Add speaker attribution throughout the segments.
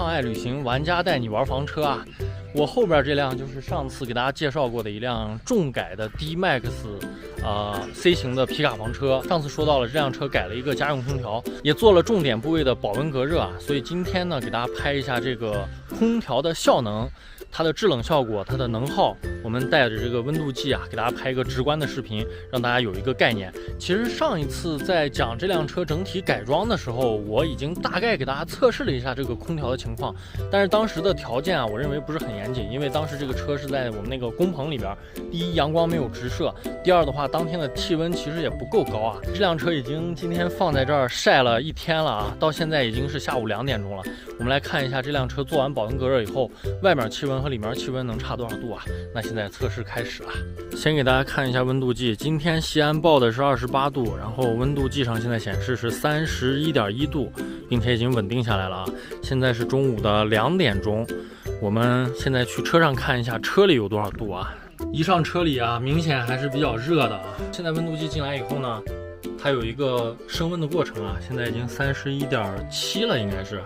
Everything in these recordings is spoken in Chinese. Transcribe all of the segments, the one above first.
Speaker 1: 畅爱旅行，玩家带你玩房车啊！我后边这辆就是上次给大家介绍过的一辆重改的 D-Max C 型的皮卡房车。上次说到了这辆车改了一个家用空调，也做了重点部位的保温隔热啊。所以今天呢，给大家拍一下这个空调的效能。它的制冷效果，它的能耗，我们带着这个温度计啊，给大家拍一个直观的视频，让大家有一个概念。其实上一次在讲这辆车整体改装的时候，我已经大概给大家测试了一下这个空调的情况，但是当时的条件啊，我认为不是很严谨，因为当时这个车是在我们那个工棚里边，第一阳光没有直射，第二的话，当天的气温其实也不够高啊。这辆车已经今天放在这儿晒了一天了啊，到现在已经是下午2点钟了。我们来看一下这辆车做完保温隔热以后，外面气温和里面气温能差多少度啊？那现在测试开始啊！先给大家看一下温度计，今天西安报的是28度，然后温度计上现在显示是31.1度，并且已经稳定下来了啊！现在是中午的2点钟，我们现在去车上看一下车里有多少度啊？一上车里啊，明显还是比较热的啊！现在温度计进来以后呢，它有一个升温的过程啊，现在已经31.7了，应该是。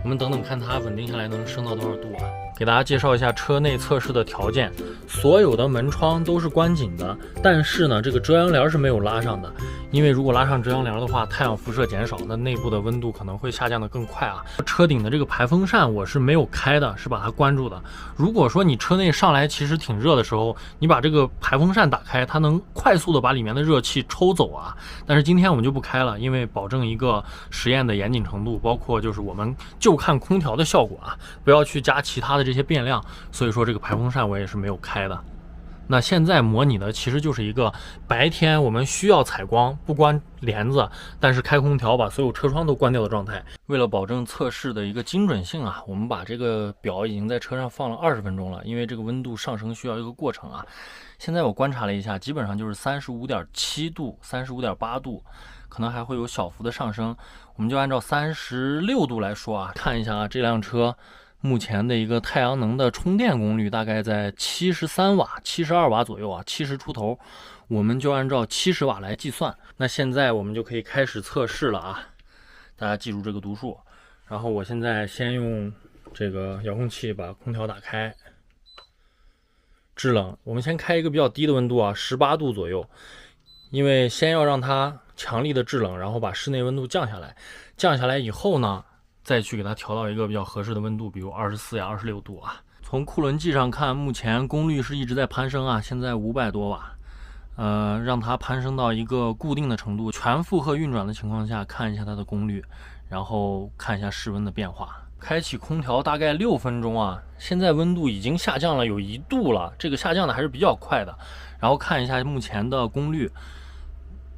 Speaker 1: 我们等等看它稳定下来能升到多少度啊？给大家介绍一下车内测试的条件，所有的门窗都是关紧的，但是呢，这个遮阳帘是没有拉上的，因为如果拉上遮阳帘的话，太阳辐射减少，那内部的温度可能会下降的更快啊。车顶的这个排风扇我是没有开的，是把它关住的。如果说你车内上来其实挺热的时候，你把这个排风扇打开，它能快速的把里面的热气抽走啊。但是今天我们就不开了，因为保证一个实验的严谨程度，包括就是我们就看空调的效果啊，不要去加其他的这些变量，所以说这个排风扇我也是没有开的。那现在模拟的其实就是一个白天我们需要采光，不关帘子，但是开空调把所有车窗都关掉的状态。为了保证测试的一个精准性啊，我们把这个表已经在车上放了20分钟了，因为这个温度上升需要一个过程啊。现在我观察了一下，基本上就是35.7度、35.8度，可能还会有小幅的上升。我们就按照36度来说啊，看一下啊，这辆车目前的一个太阳能的充电功率大概在73瓦、72瓦左右啊，70出头，我们就按照70瓦来计算。那现在我们就可以开始测试了啊，大家记住这个读数。然后我现在先用这个遥控器把空调打开，制冷，我们先开一个比较低的温度啊，18度左右，因为先要让它强力的制冷，然后把室内温度降下来，降下来以后呢，再去给它调到一个比较合适的温度，比如24呀、26度啊。从库仑计上看，目前功率是一直在攀升啊，现在500多瓦，让它攀升到一个固定的程度，全负荷运转的情况下，看一下它的功率，然后看一下室温的变化。开启空调大概6分钟啊，现在温度已经下降了有1度了，这个下降的还是比较快的。然后看一下目前的功率。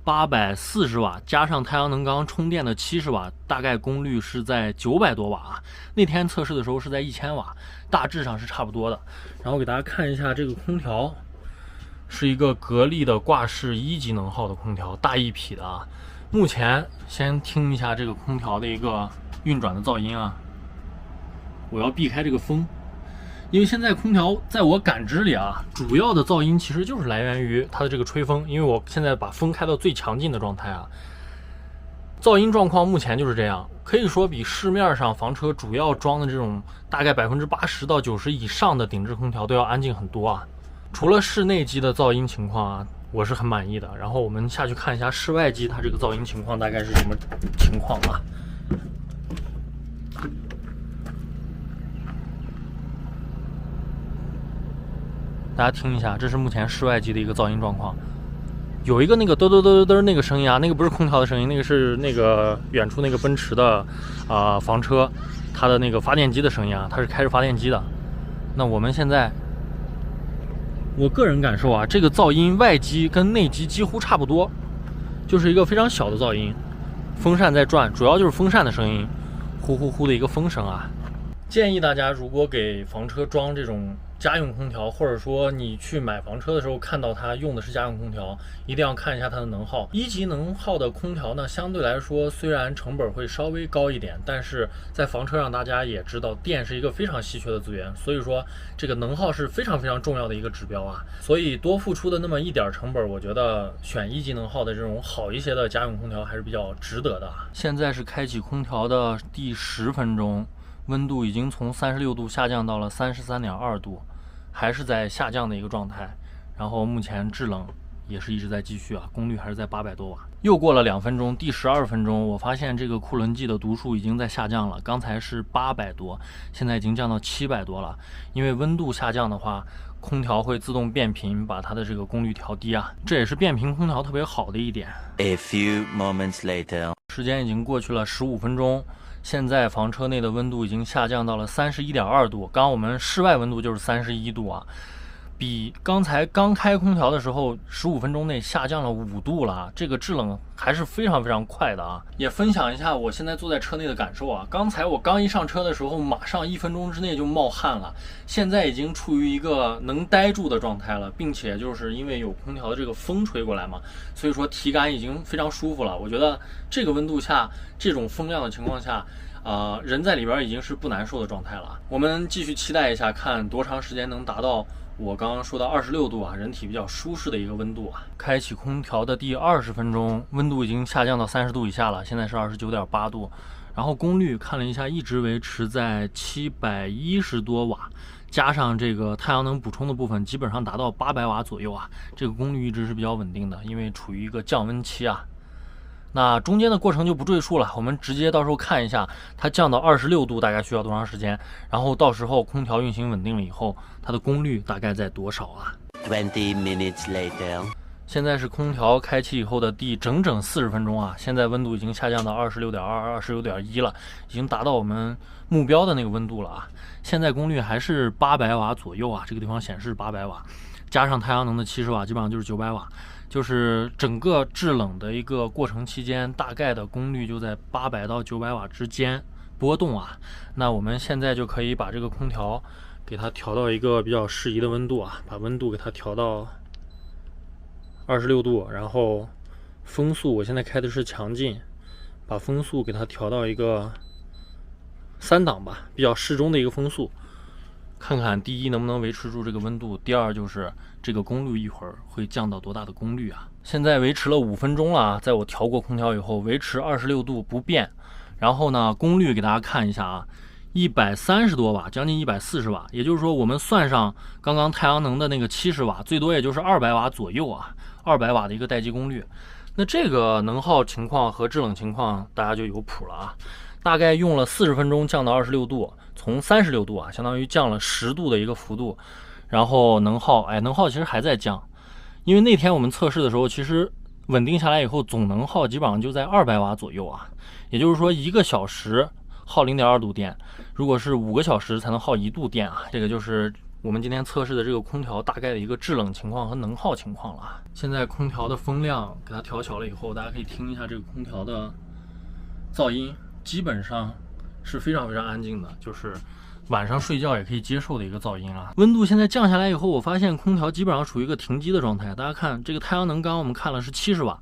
Speaker 1: 840瓦加上太阳能缸充电的70瓦，大概功率是在900多瓦啊。那天测试的时候是在1000瓦，大致上是差不多的。然后给大家看一下这个空调，是一个格力的挂式1级能耗的空调，大1匹的啊。目前先听一下这个空调的一个运转的噪音啊，我要避开这个风。因为现在空调在我感知里啊，主要的噪音其实就是来源于它的这个吹风，因为我现在把风开到最强劲的状态啊，噪音状况目前就是这样，可以说比市面上房车主要装的这种大概80%到90%以上的顶置空调都要安静很多啊。除了室内机的噪音情况啊，我是很满意的。然后我们下去看一下室外机它这个噪音情况大概是什么情况啊。大家听一下，这是目前室外机的一个噪音状况，有一个那个嘚嘚嘚嘚嘚那个声音啊，那个不是空调的声音，那个是那个远处那个奔驰的房车，它的那个发电机的声音啊，它是开着发电机的。那我们现在，我个人感受啊，这个噪音外机跟内机几乎差不多，就是一个非常小的噪音，风扇在转，主要就是风扇的声音，呼呼呼的一个风声啊。建议大家如果给房车装这种家用空调，或者说你去买房车的时候看到它用的是家用空调，一定要看一下它的能耗。1级能耗的空调呢，相对来说虽然成本会稍微高一点，但是在房车上大家也知道电是一个非常稀缺的资源，所以说这个能耗是非常非常重要的一个指标啊。所以多付出的那么一点成本，我觉得选1级能耗的这种好一些的家用空调还是比较值得的。现在是开启空调的第10分钟。温度已经从36度下降到了33.2度，还是在下降的一个状态。然后目前制冷也是一直在继续啊，功率还是在800多瓦。又过了2分钟，第12分钟，我发现这个库仑计的读数已经在下降了，刚才是800多，现在已经降到700多了。因为温度下降的话，空调会自动变频，把它的这个功率调低啊，这也是变频空调特别好的一点。
Speaker 2: A few moments later，
Speaker 1: 时间已经过去了15分钟，现在房车内的温度已经下降到了31.2度，刚我们室外温度就是31度啊。比刚才刚开空调的时候15分钟内下降了5度了，这个制冷还是非常非常快的啊！也分享一下我现在坐在车内的感受啊。刚才我刚一上车的时候，马上1分钟之内就冒汗了，现在已经处于一个能待住的状态了，并且就是因为有空调的这个风吹过来嘛，所以说体感已经非常舒服了。我觉得这个温度下，这种风量的情况下，人在里边已经是不难受的状态了。我们继续期待一下，看多长时间能达到我刚刚说到26度啊，人体比较舒适的一个温度啊。开启空调的第20分钟，温度已经下降到30度以下了，现在是29.8度。然后功率看了一下，一直维持在710多瓦，加上这个太阳能补充的部分，基本上达到800瓦左右啊。这个功率一直是比较稳定的，因为处于一个降温期啊。那中间的过程就不赘述了，我们直接到时候看一下它降到26度大概需要多长时间，然后到时候空调运行稳定了以后，它的功率大概在多少啊
Speaker 2: 20 minutes later，
Speaker 1: 现在是空调开启以后的第整整40分钟啊，现在温度已经下降到26.2、26.1了，已经达到我们目标的那个温度了啊。现在功率还是800瓦左右啊，这个地方显示800瓦，加上太阳能的70瓦，基本上就是900瓦。就是整个制冷的一个过程期间，大概的功率就在800到900瓦之间波动啊。那我们现在就可以把这个空调给它调到一个比较适宜的温度啊，把温度给它调到26度，然后风速我现在开的是强劲，把风速给它调到一个3档吧，比较适中的一个风速。看看第一能不能维持住这个温度，第二就是这个功率一会儿会降到多大的功率啊。现在维持了5分钟了啊，在我调过空调以后，维持26度不变。然后呢，功率给大家看一下啊，130多瓦，将近140瓦，也就是说我们算上刚刚太阳能的那个70瓦，最多也就是200瓦左右啊，200瓦的一个待机功率。那这个能耗情况和制冷情况大家就有谱了啊。大概用了40分钟降到26度，从36度啊，相当于降了10度的一个幅度。然后能耗，能耗其实还在降，因为那天我们测试的时候，其实稳定下来以后，总能耗基本上就在200瓦左右啊。也就是说，1个小时耗0.2度电，如果是5个小时才能耗1度电啊。这个就是我们今天测试的这个空调大概的一个制冷情况和能耗情况了。现在空调的风量给它调小了以后，大家可以听一下这个空调的噪音。基本上是非常非常安静的，就是晚上睡觉也可以接受的一个噪音啊。温度现在降下来以后，我发现空调基本上处于一个停机的状态。大家看这个太阳能，刚刚我们看了是70瓦，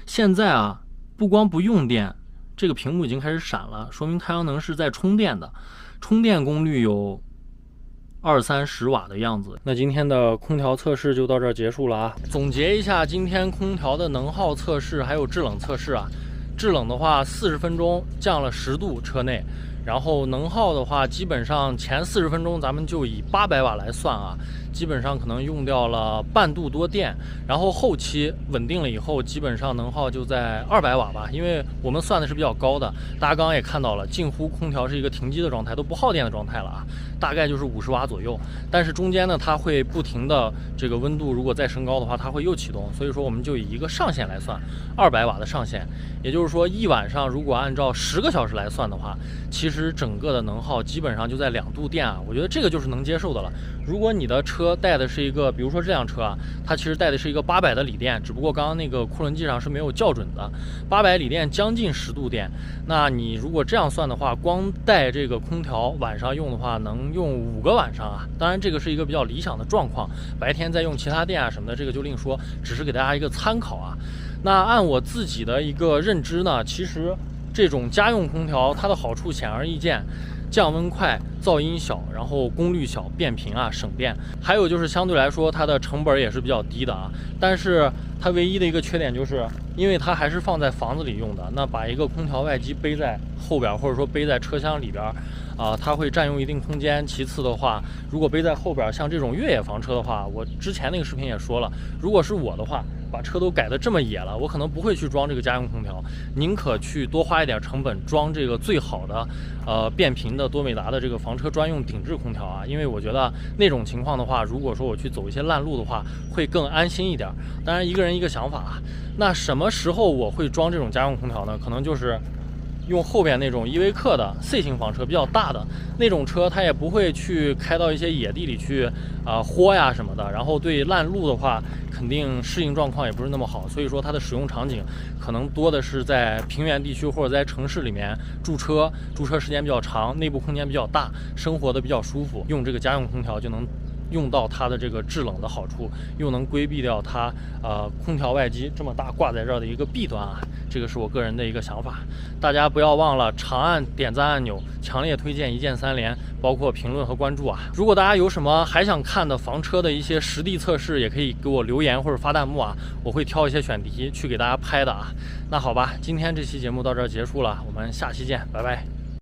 Speaker 1: 现在啊不光不用电，这个屏幕已经开始闪了，说明太阳能是在充电的，充电功率有20-30瓦的样子。那今天的空调测试就到这儿结束了啊。总结一下今天空调的能耗测试还有制冷测试啊。制冷的话40分钟降了10度车内，然后能耗的话基本上前40分钟咱们就以800瓦来算啊，基本上可能用掉了半度多电，然后后期稳定了以后基本上能耗就在200瓦吧，因为我们算的是比较高的，大家刚刚也看到了，近乎空调是一个停机的状态，都不耗电的状态了啊，大概就是50瓦左右，但是中间呢它会不停的这个温度如果再升高的话它会又启动，所以说我们就以一个上限来算，200瓦的上限，也就是说一晚上如果按照10个小时来算的话，其实整个的能耗基本上就在2度电啊，我觉得这个就是能接受的了。如果你的车带的是一个，比如说这辆车啊，它其实带的是一个800的锂电，只不过刚刚那个库仑计上是没有校准的，800锂电将近10度电，那你如果这样算的话，光带这个空调晚上用的话，能用5个晚上啊。当然这个是一个比较理想的状况，白天再用其他电啊什么的，这个就另说，只是给大家一个参考啊。那按我自己的一个认知呢，其实这种家用空调它的好处显而易见，降温快，噪音小，然后功率小，变频啊，省电。还有就是相对来说它的成本也是比较低的啊。但是它唯一的一个缺点就是，因为它还是放在房子里用的，那把一个空调外机背在后边，或者说背在车厢里边，它会占用一定空间。其次的话，如果背在后边，像这种越野房车的话，我之前那个视频也说了，如果是我的话，把车都改得这么野了，我可能不会去装这个家用空调，宁可去多花一点成本装这个最好的变频的多美达的这个房车专用顶置空调啊，因为我觉得那种情况的话，如果说我去走一些烂路的话，会更安心一点。当然一个人一个想法啊。那什么时候我会装这种家用空调呢？可能就是用后边那种依维柯的 C 型房车，比较大的那种车，它也不会去开到一些野地里去豁呀什么的，然后对烂路的话肯定适应状况也不是那么好，所以说它的使用场景可能多的是在平原地区或者在城市里面驻车时间比较长，内部空间比较大，生活的比较舒服，用这个家用空调就能用到它的这个制冷的好处，又能规避掉它空调外机这么大挂在这儿的一个弊端啊。这个是我个人的一个想法，大家不要忘了长按点赞按钮，强烈推荐一键3连，包括评论和关注啊。如果大家有什么还想看的房车的一些实地测试，也可以给我留言或者发弹幕啊，我会挑一些选题去给大家拍的啊。那好吧，今天这期节目到这儿结束了，我们下期见，拜拜。